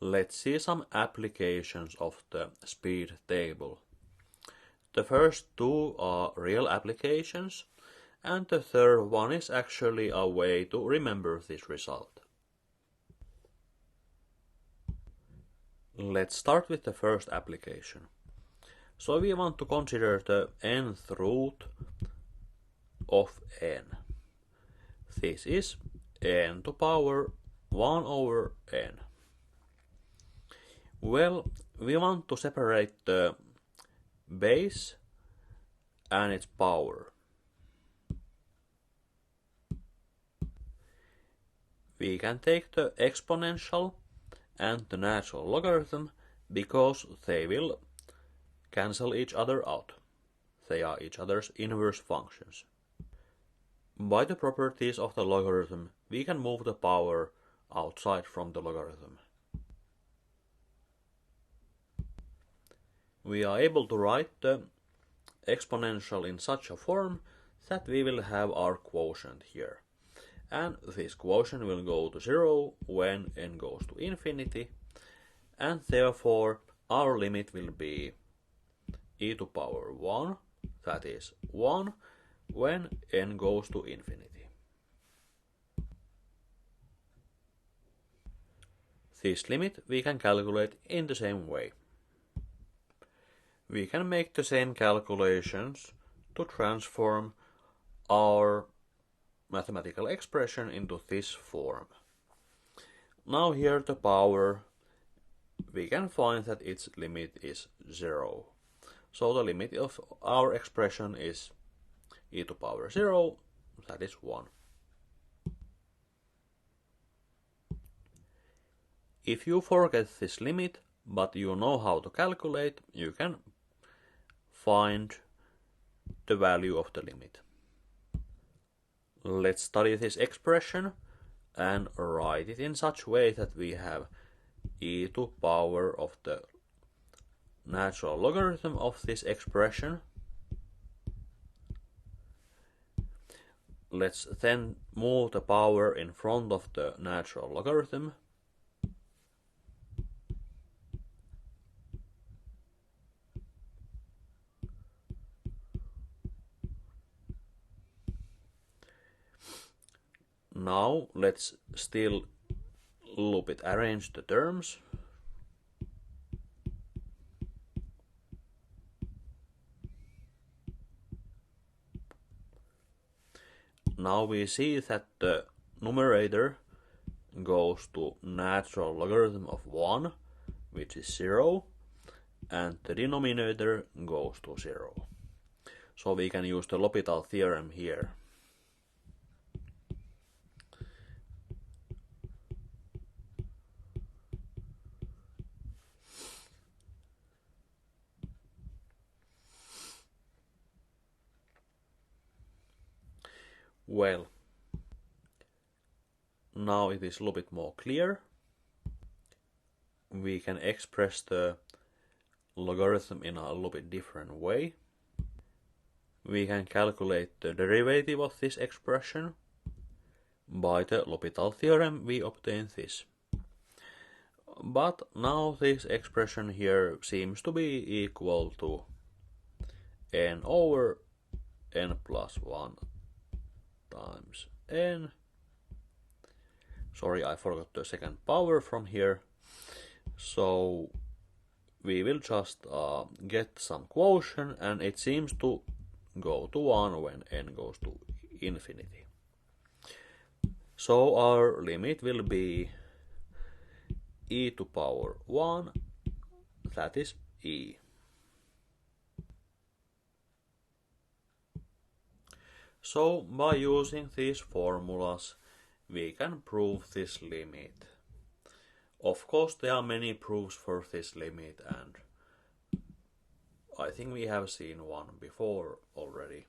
Let's see some applications of the speed table. The first two are real applications, and the third one is actually a way to remember this result. Let's start with the first application. So we want to consider the nth root of n. This is n to power 1 over n. Well, we want to separate the base and its power. We can take the exponential and the natural logarithm because they will cancel each other out. They are each other's inverse functions. By the properties of the logarithm, we can move the power outside from the logarithm. We are able to write the exponential in such a form that we will have our quotient here. And this quotient will go to 0 when n goes to infinity, and therefore our limit will be e to power 1, that is 1, when n goes to infinity. This limit we can calculate in the same way. We can make the same calculations to transform our mathematical expression into this form. Now here the power, we can find that its limit is 0. So the limit of our expression is e to power 0, that is 1. If you forget this limit, but you know how to calculate, you can find the value of the limit. Let's study this expression and write it in such a way that we have e to power of the natural logarithm of this expression. Let's then move the power in front of the natural logarithm. Now let's still a little bit arrange the terms. Now we see that the numerator goes to natural logarithm of 1, which is 0, and the denominator goes to 0. So we can use the L'Hopital theorem here. Well, now it is a little bit more clear. We can express the logarithm in a little bit different way. We can calculate the derivative of this expression. By the L'Hopital theorem we obtain this. But now this expression here seems to be equal to n over n plus 1 times n. Sorry, I forgot the second power from here. So we will just get some quotient, and it seems to go to 1 when n goes to infinity. So our limit will be e to power 1, that is e. So by using these formulas we can prove this limit. Of course there are many proofs for this limit, and I think we have seen one before already.